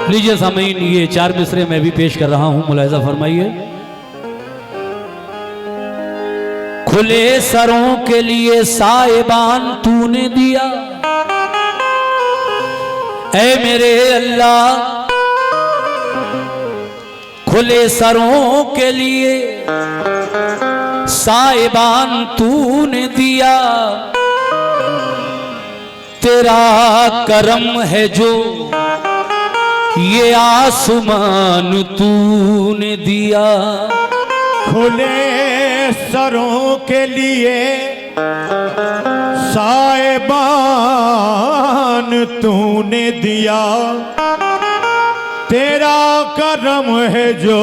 लीजिए सामीन, ये 4 मिसरे मैं भी पेश कर रहा हूं, मुलाहिजा फरमाइए। खुले सरों के लिए साहिबान तूने दिया, ऐ मेरे अल्लाह। खुले सरों के लिए साहिबान तूने दिया, तेरा करम है जो ये आसमान तूने दिया। खुले सरों के लिए साहिबान तूने दिया, तेरा करम है जो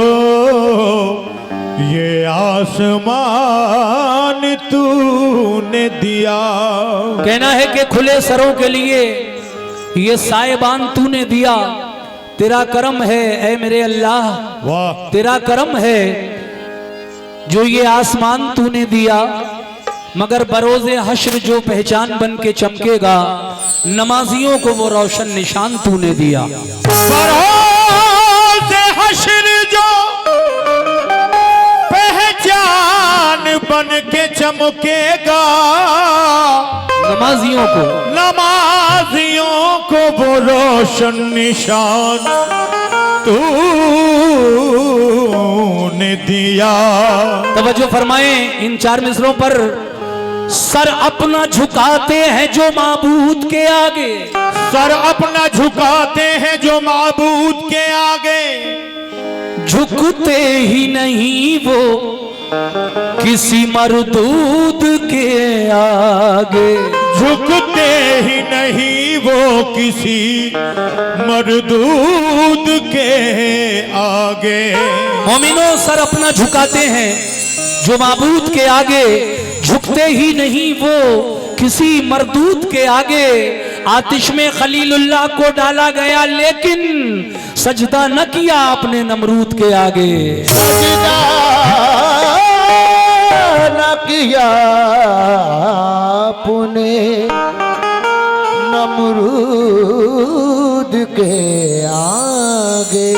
ये आसमान तूने दिया। कहना है कि खुले सरों के लिए ये साहिबान तूने दिया, तेरा करम है ऐ मेरे अल्लाह। वाह, तेरा करम है जो ये आसमान तूने दिया, मगर बरोज़े हश्र जो पहचान बन के चमकेगा, नमाजियों को वो रोशन निशान तूने दिया। बरोज़े हश्र जो पहचान बन के चमकेगा, नमाजियों को वो रोशन निशान तूने दिया। तवज्जो फरमाएं इन 4 मिसरों पर। सर अपना झुकाते हैं जो माबूद के आगे, सर अपना झुकाते हैं जो माबूद के आगे, झुकते ही नहीं वो किसी मरदूद के आगे, झुकते ही नहीं वो किसी मरदूद के आगे। मोमिनो, सर अपना झुकाते हैं जो माबूद के आगे, झुकते ही नहीं वो किसी मरदूद के आगे। आतिश में खलीलुल्लाह को डाला गया, लेकिन सजदा न किया आपने नमरूद के आगे। सजदा न किया आपने नमरूद के आगे।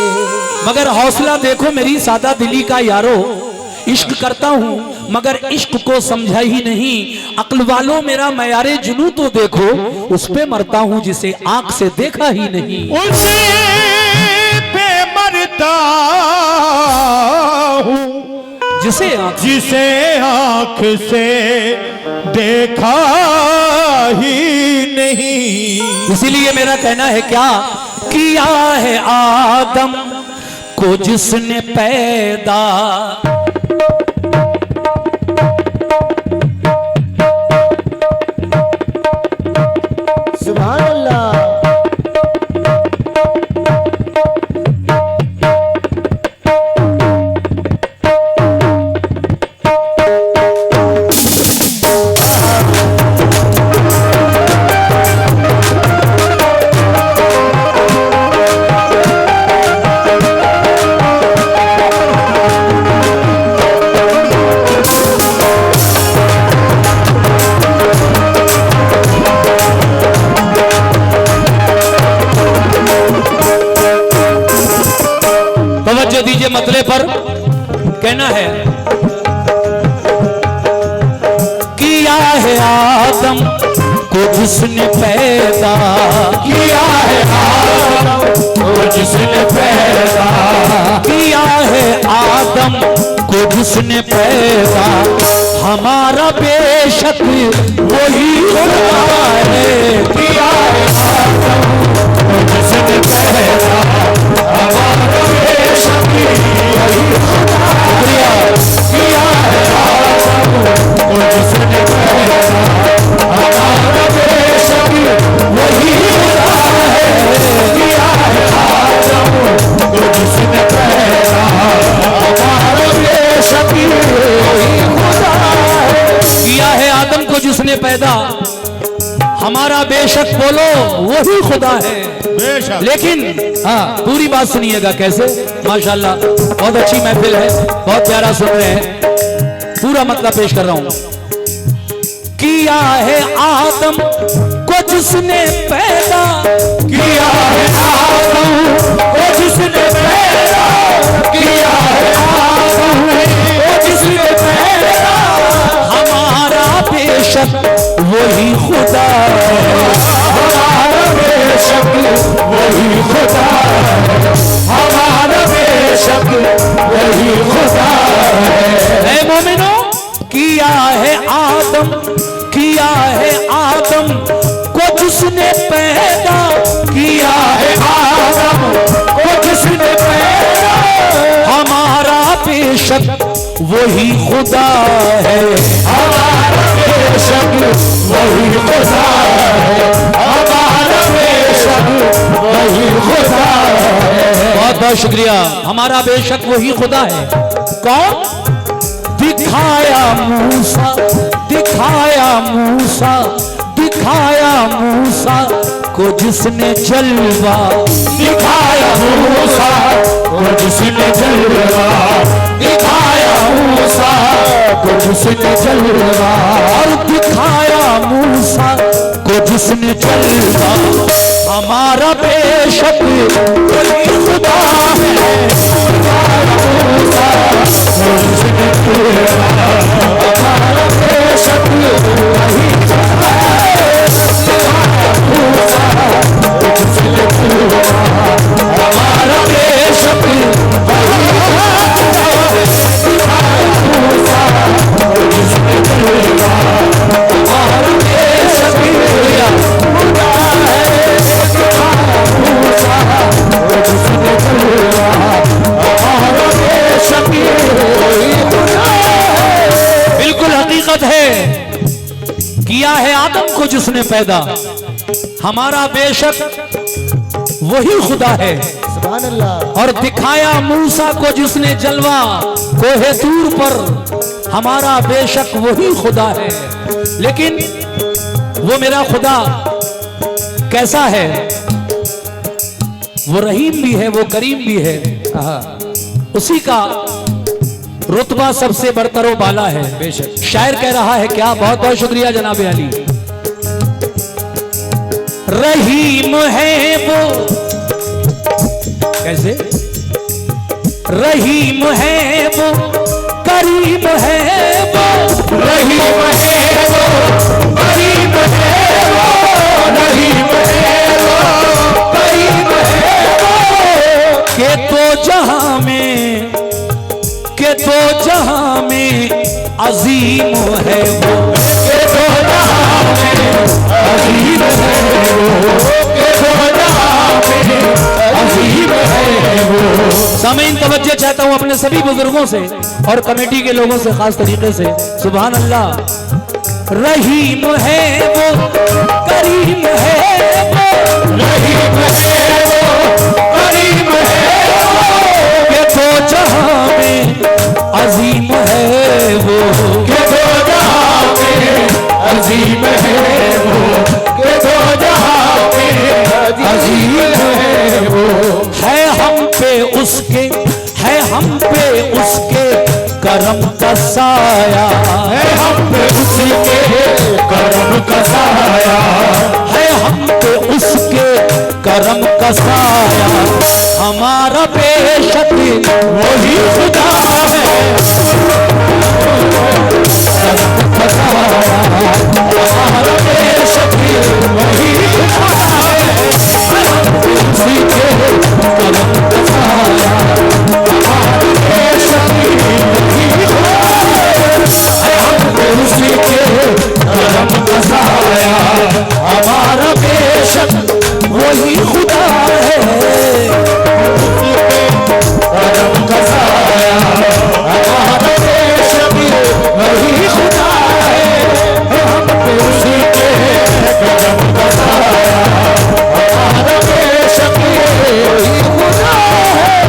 मगर हौसला देखो मेरी सादा दिली का यारो, इश्क करता हूं मगर इश्क को समझा ही नहीं। अक्ल वालों मेरा मयारे जुनू तो देखो, उस पे मरता हूं जिसे आंख से देखा ही नहीं। उसी पे मरता हूं जिसे आंख से देखा ही नहीं। इसीलिए मेरा कहना है क्या किया है आदम को जिसने पैदा, सुभान अल्लाह। दीजिए मतले पर। कहना है किया है आदम को जिसने पैदा, किया है आदम को जिसने पैदा, किया है आदम को जिसने पैदा, हमारा बेशक वही खुदा है। किया है आदम को जिसने पैदा, हमारा बेशक वही खुदा है। किया है आदम को जिसने पैदा, हमारा बेशक वही खुदा है। किया है आदम को जिसने पैदा, हमारा बेशक वही खुदा है। किया है आदम को जिसने पैदा, हमारा बेशक बोलो वही खुदा है। बेशक। लेकिन हाँ, पूरी बात सुनिएगा कैसे। माशाल्लाह बहुत अच्छी महफिल है, बहुत प्यारा सुन रहे हैं। पूरा मतलब पेश कर रहा हूं। किया है आदम को जिसने पैदा, किया है आदम को वही खुदा है, हमारा बेशक वही खुदा है, हमारा बेशक वही खुदा है। बहुत बहुत शुक्रिया। हमारा बेशक वही खुदा है। कौन? दिखाया मूसा, दिखाया मूसा, दिखाया मूसा को जिसने जलवा, दिखाया मूसा को जिसने जलवा, दिखाया मूसा को जिसने जलवा, और दिखाया मूसा को जिसने जलवा। हमारा बेशक वही खुदा है, दिखाया मूसा को जिसने जलवा, हमारा बेशक वही खुदा है, दिखाया मूसा को जिसने जलवा, हमारा बेशक वही खुदा है, दिखाया मूसा को जिसने जलवा, हमारा बेशक खुदा है, दिखाया मूसा को जिसने जलवा, हमारा बेशक वही खुदा है। बिल्कुल हकीकत है। किया है आदम को जिसने पैदा, हमारा बेशक वही खुदा है। सुभान अल्लाह। और दिखाया मूसा को जिसने जलवा कोहे तूर पर, हमारा बेशक वही खुदा है। लेकिन वो मेरा खुदा कैसा है? वो रहीम भी है, वो करीम भी है। उसी का रुतबा सबसे बरतरो बाला है। बेशक शायर कह रहा है क्या? बहुत बहुत शुक्रिया जनाब अली। रहीम है वो, कैसे? रहीम है वो, करीम है वो, रहीम है वो, करीम है वो, रहीम है वो, करीम है वो, के तो जहां में, के तो जहां में अजीम है वो, के तो जहां में अजीम है वो, के तो जहां में अजीम है वो। सामीन तवज्जो चाहता हूं अपने सभी बुजुर्गों से और कमेटी के लोगों से खास तरीके से। सुभान अल्लाह। रहीम है वो, करीम है वो, रहीम है वो, करीम है वो, के तो जहां में अजीम है वो, के तो जहां में अजीम है वो, के तो जहां में अजीम है वो। है हम पे उसके, है हम पे उसके करम का साया, है हम पे उसके करम का साया, है हम पे उसके करम का साया। हमारा बेशक वही खुदा है, हमारा बेशक वही खुदा है, उसी के करम का साया, हमारा बेशक वही खुदा है, हम उसी के करम का साया, हमारा बेशक वही खुदा है, करम का साया, हमारा बेशक वही खुदा है, हम पे उसी के करम का साया, हमारा बेशक वही खुदा है।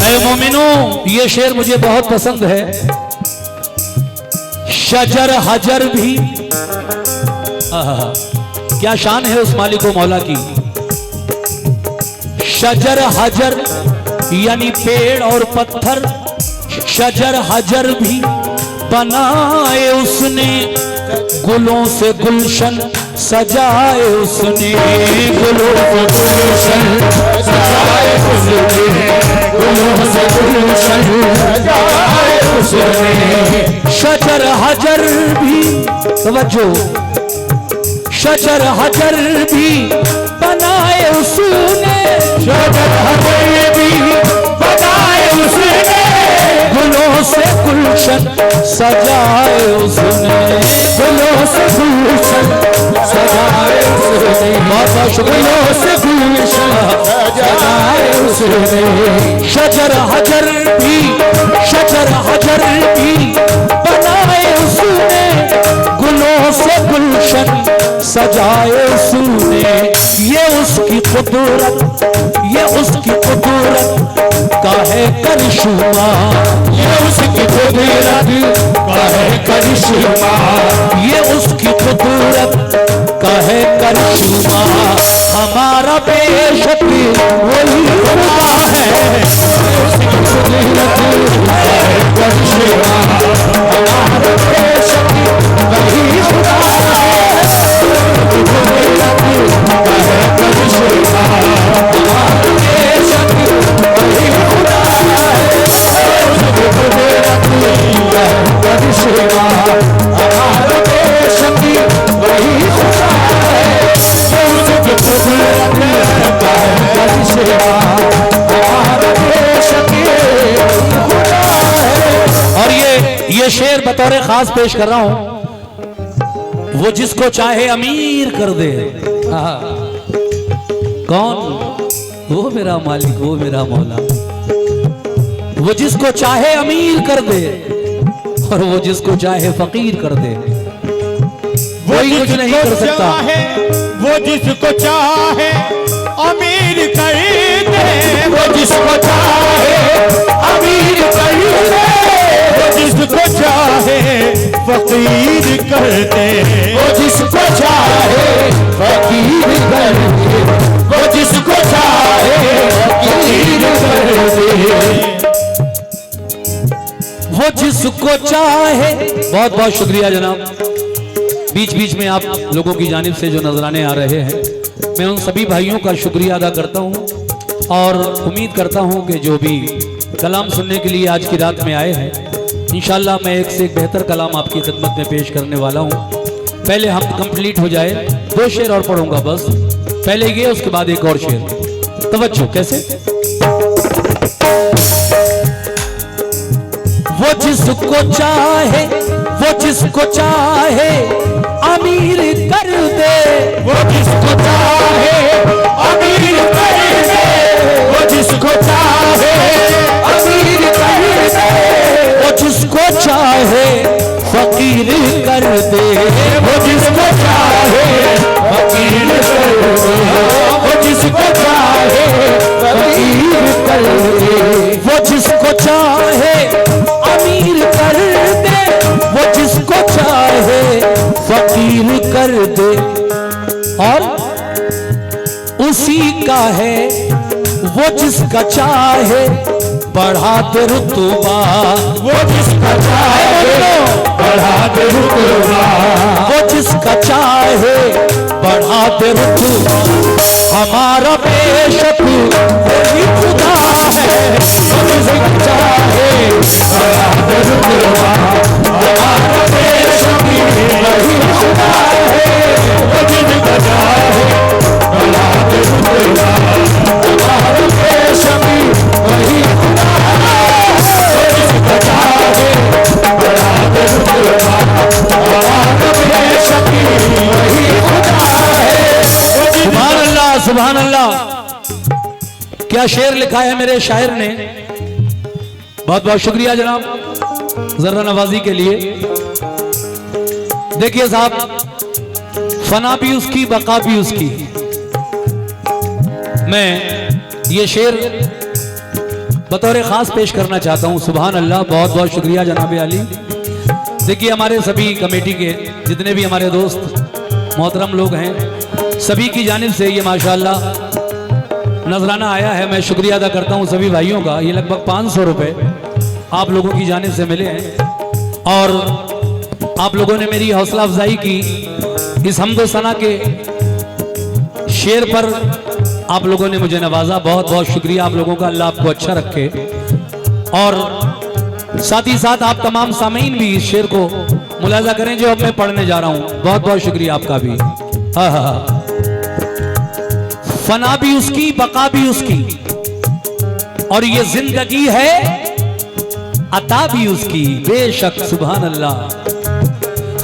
ऐ मोमिनों, ये शेर मुझे बहुत पसंद है। शजर हजर भी, क्या शान है उस मालिक व मौला की। शजर हजर यानी पेड़ और पत्थर, शजर हजर भी बनाए उसने, गुलों से गुलशन सजाए उसने, गुलों से गुलशन सजाए उसने, गुलों से गुलशन सजाए उसने, शजर हजर भी, तवज्जो, शजर हजर भी बनाए उसने, शजर हजर भी बनाए उसने, गुलों से गुलशन सजाए उसने, गुलों से गुलशन सजाए उसने, बहुत बहुत शुक्रिया। गुलों से गुलशन सजाए उसने, शजर हजर भी, शजर हजर मंजर भी बनाए उसने, गुलों से गुलशन सजाए उसने। ये उसकी कुदरत, ये उसकी कुदरत का है करिश्मा, ये उसकी कुदरत का है करिश्मा, ये उसकी कुदरत का है करिश्मा। हमारा बेशक वही खुदा है, उसकी कुदरत का है करिश्मा, हमारा बेशक वही खुदा है, उसकी कुदरत का है करिश्मा, हमारा बेशक वही खुदा है, उसकी कुदरत का है करिश्मा, हमारा बेशक वही खुदा है, उसकी कुदरत का है करिश्मा, हमारा बेशक वही खुदा है। और ये शेर बतौर खास पेश कर रहा हूं। वो जिसको चाहे अमीर कर दे, कौन? वो मेरा मालिक, वो मेरा मौला। वो जिसको चाहे अमीर कर दे और वो जिसको चाहे फकीर कर दे, कोई कुछ नहीं कर सकता। वो जिसको चाहे अमीर कर दे, वो जिसको चाहे अमीर कर दे, वो जिसको चाहे फकीर कर दे, वो जिसको चाहे फकीर कर दे, वो जिसको चाहे फकीर कर दे, वो जिसको चाहे। बहुत बहुत शुक्रिया जनाब। बीच बीच में आप लोगों की जानिब से जो नजराने आ रहे हैं, मैं उन सभी भाइयों का शुक्रिया अदा करता हूं और उम्मीद करता हूं कि जो भी कलाम सुनने के लिए आज की रात में आए हैं, इंशाल्लाह मैं एक से एक बेहतर कलाम आपकी खिदमत में पेश करने वाला हूं। पहले हम कंप्लीट हो जाए, 2 शेर और पढ़ूंगा बस। पहले ये, उसके बाद एक और शेर। तवज्जो। कैसे? वो जिसको चाहे, वो जिसको चाहे अमीर कर दे, वो जिसको चाहे अमीर कर दे, वो जिसको चाहे अमीर कर दे, वो जिसको चाहे फकीर कर दे, वो जिसको चाहे फकीर कर दे, वो जिसको चाहे फकीर कर दे, वो जिसको चाहे अमीर कर दे, वो जिसको चाहे फकीर कर दे। और उसी का है वो जिसका चाहे बढ़ा दे रुतबा, वो जिसका चाहे बढ़ा दे रुतबा, वो जिसका चाहे बढ़ा दे रुतबा। हमारा बेशक वही खुदा है, वो जिसका चाहे बढ़ा दे रुतबा, हमारा बेशक वही खुदा है, वो जिसका चाहे बढ़ा दे रुतबा, हमारा बेशक वही खुदा है, वो जिसका चाहे बढ़ा दे रुतबा, हमारा बेशक वही खुदा है। सुभान अल्लाह, सुभान अल्लाह। क्या शेर लिखा है मेरे शायर ने। बहुत बहुत शुक्रिया जनाब जर्रा नवाजी के लिए। देखिए साहब, फना भी उसकी, बका भी उसकी। मैं ये शेर बतौर खास पेश करना चाहता हूं। सुभान अल्लाह, बहुत बहुत शुक्रिया जनाब अली। देखिए, हमारे सभी कमेटी के जितने भी हमारे दोस्त मोहतरम लोग हैं, सभी की जानिब से ये माशाअल्लाह नजराना आया है। मैं शुक्रिया अदा करता हूँ सभी भाइयों का। ये लगभग 500 रुपये आप लोगों की जानिब से मिले हैं और आप लोगों ने मेरी हौसला अफजाई की। इस हम्दो सना के शेर पर आप लोगों ने मुझे नवाजा। बहुत बहुत शुक्रिया आप लोगों का। अल्लाह आपको अच्छा रखे। और साथ ही साथ आप तमाम सामीन भी इस शेर को मुलाजा करें जो अब मैं पढ़ने जा रहा हूँ। बहुत बहुत शुक्रिया आपका भी। हाँ, फना भी उसकी, बका भी उसकी, और ये जिंदगी है अता भी उसकी। बेशक, सुभान अल्लाह।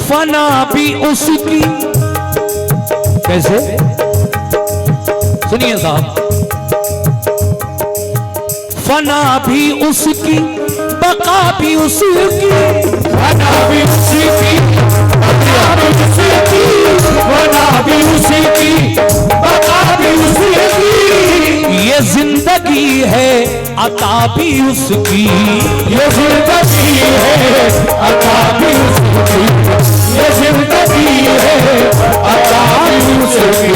फना भी उसकी, कैसे? सुनिए साहब। फना भी उसकी, बका भी उसकी, बना भी उसी की, बना भी उसी की, बना भी उसी की, बना भी उसी की। ये जिंदगी है अता भी उसकी, ये जिंदगी है अता भी उसकी, ये जिंदगी है अता भी उसकी।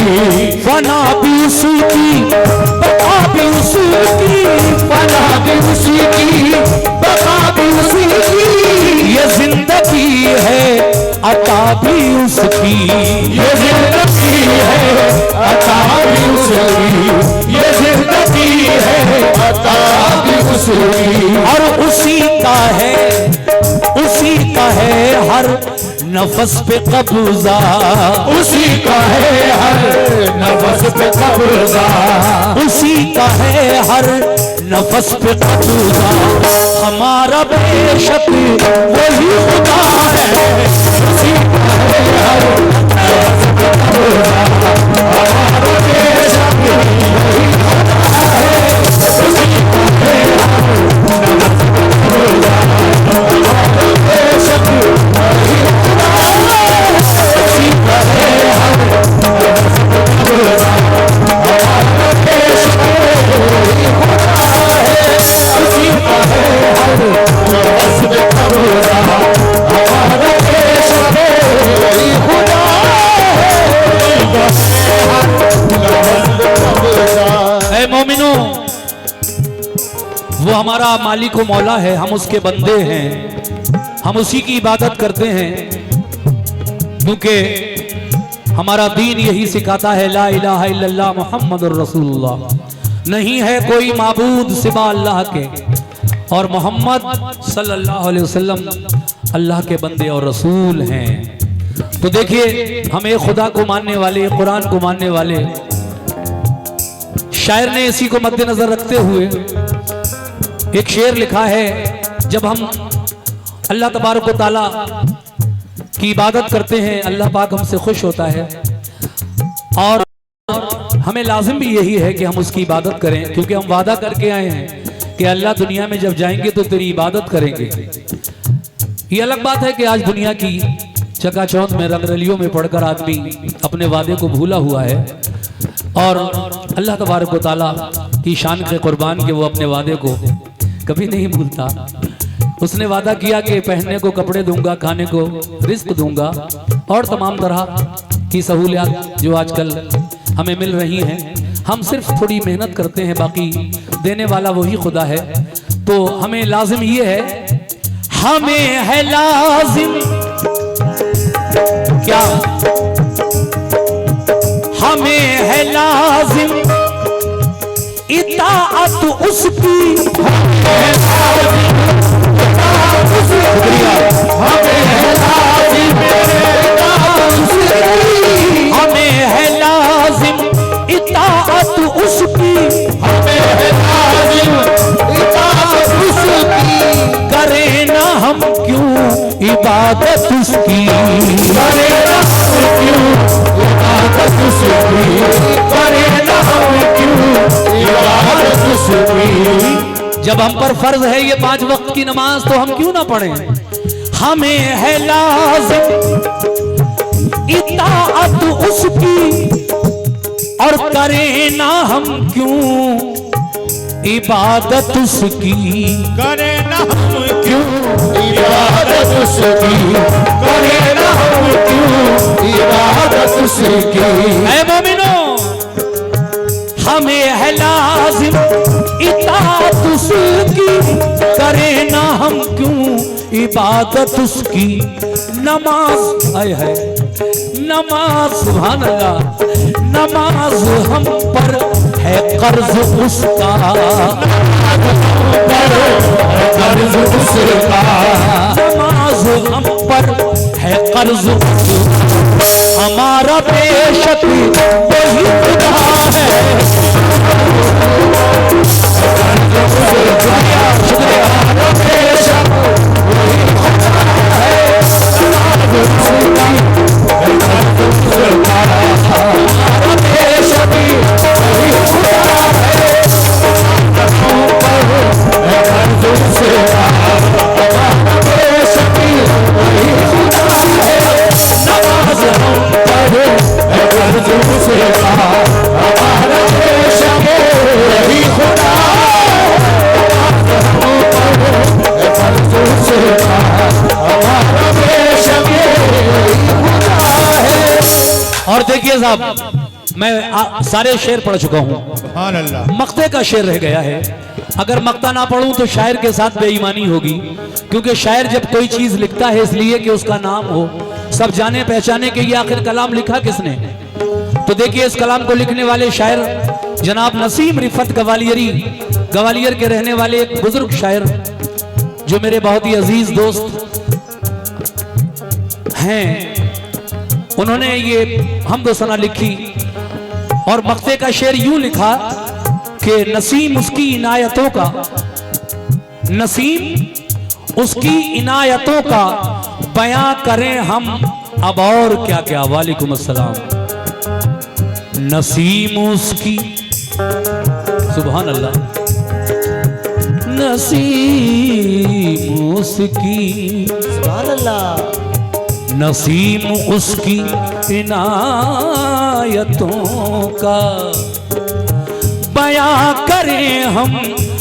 फना भी उसकी, बका भी उसकी, बना भी उसी की, बका भी उसी की। ये जिंदगी है अता भी उसकी, ये जिंदगी है अता भी उसकी, ये जिंदगी है अता भी उसकी। और उसी का है हर नफस पे कब्जा, उसी का है हर नफस पे कब्जा, उसी का है हर नफस पे कब्जा। हमारा बेशक वही खुदा है, उसी का है हर नफस पे कब्जा। हमारा बेशक वही खुदा है, उसी का है हर नफस पे कब्जा। हमारा बेशक वही खुदा है, उसी का है हर नफस पे कब्जा। हमारा बेशक वही खुदा है, उसी का है हर नफस पे कब्जा। हमारा बेशक वही खुदा है, उसी का है हर नफस पे कब्जा। ऐ मोमिनो, वो हमारा मालिक व मौला है, हम उसके बंदे हैं, हम उसी की इबादत करते हैं, क्योंकि हमारा दीन यही सिखाता है ला इलाहा इल्लल्लाह मुहम्मदुर रसूलुल्लाह। नहीं है कोई माबूद सिवा अल्लाह के, और मोहम्मद सल्लल्लाहु अलैहि वसल्लम अल्लाह के बंदे और रसूल हैं। तो देखिए, हमें खुदा को मानने वाले, कुरान को मानने वाले शायर ने इसी को मद्देनजर रखते हुए एक शेर लिखा है। जब हम अल्लाह तबारक व तआला की इबादत करते हैं, अल्लाह पाक हमसे खुश होता है, और हमें लाजिम भी यही है कि हम उसकी इबादत करें, क्योंकि हम वादा करके आए हैं कि अल्लाह दुनिया में जब जाएंगे तो तेरी इबादत करेंगे। ये अलग बात है कि आज दुनिया की चकाचौंध में, रंगरलियों में पढ़कर आदमी अपने वादे को भूला हुआ है, और अल्लाह तबारक व तआला की शान के कुर्बान के वो अपने वादे को कभी नहीं भूलता। उसने वादा किया कि पहनने को कपड़े दूंगा, खाने को रिस्क दूंगा, और तमाम तरह की सहूलियात जो आजकल हमें मिल रही हैं। हम सिर्फ थोड़ी मेहनत करते हैं, बाकी देने वाला वही खुदा है। तो हमें लाजिम ये है, हमें है लाजिम क्या, हमें है लाजिम इताअत उसकी, शुक्रिया। हमें है लाजिम इताअत उसकी, हमें है लाजिम इताअत उसकी, हमें है लाजिम इताअत उसकी। करें ना हम क्यों इबादत उसकी, करे ना हम क्यों इबादत उसकी, करे ना हम क्यों इबादत उसकी। जब हम पर फर्ज है ये 5 वक्त की नमाज, तो हम क्यों ना पढ़ें। हमें है लाजिम इताअत उसकी, और करें ना हम क्यों इबादत उसकी, करे ना हम क्यों इबादत उसकी, करे ना हम क्यों इबादत उसकी। ऐ मोमिनो, हमें है लाजिम इताअत उसकी, करें ना हम क्यों इबादत उसकी। नमाज आए है, नमाज सुभान अल्लाह, नमाज हम पर है कर्ज उसका, कर्ज उसका। नमाज हम पर है कर्ज उसका। हमारा बेशक वही खुदा है, शुक्रिया शुक्रिया। हमारा बेशक वही खुदा है, हमारा बेशक वही खुदा है, कर्ज उसका। साहब, मैं सारे शेर पढ़ चुका हूं, सुभान अल्लाह। मक्ते का शेर रह गया है। अगर मक्ता ना पढ़ूं तो शायर के साथ बेईमानी होगी, क्योंकि शायर जब कोई चीज लिखता है इसलिए कि उसका नाम हो, सब जाने पहचाने के। ये आखिर कलाम लिखा किसने? तो देखिए, इस कलाम को लिखने वाले शायर जनाब नसीम रिफत गवालियरी, ग्वालियर के रहने वाले एक बुजुर्ग शायर जो मेरे बहुत ही अजीज दोस्त हैं। उन्होंने ये हमदो सना लिखी और मक्ते का शेर यूं लिखा कि नसीम उसकी इनायतों का, नसीम उसकी इनायतों का बयां करें हम अब और क्या क्या। वालेकुम अस्सलाम। नसीम उसकी, सुभान अल्लाह, नसीम उसकी, सुभान अल्लाह, नसीम उसकी इनायतों का बयां करें हम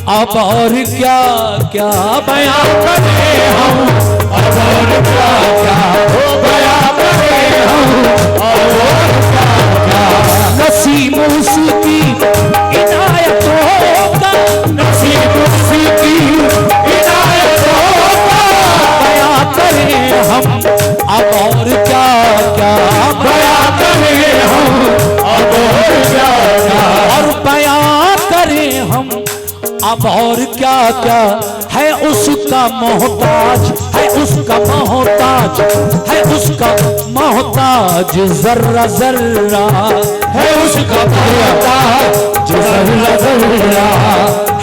अब और क्या क्या। बयां करें हम अब और क्या क्या, बयां करें हम अब और क्या क्या। नसीम उसकी इनायतों का, नसीम उसकी इनायतों का बयां करें हम अब और क्या क्या। बयां करें हम अब और क्या क्या, और बयां करें हम अब और क्या क्या। है उसका मोहताज, है उसका मोहताज, है उसका मोहताज जर्रा जर्रा, है उसका मोहताज जर्रा जर्रा,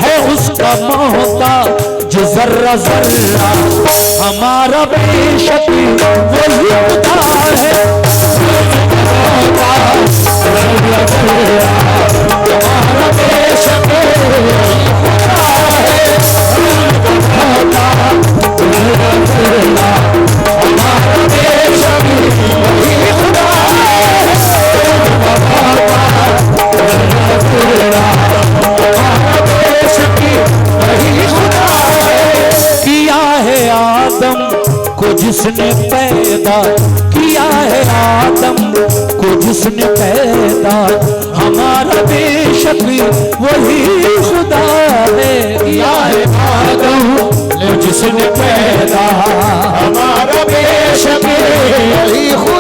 है उसका मोहताज जर्रा जर्रा। हमारा बेशक वही खुदा है, हमारा बेशक वही खुदा है, हमारा बेशक वही खुदा है। किया है आदम को जिसने पैदा, किया है आदम को जिसने पैदा, हमारा बेशक वही खुदा है। किया है आदम को जिसने पैदा, हमारा बेशक वही खुदा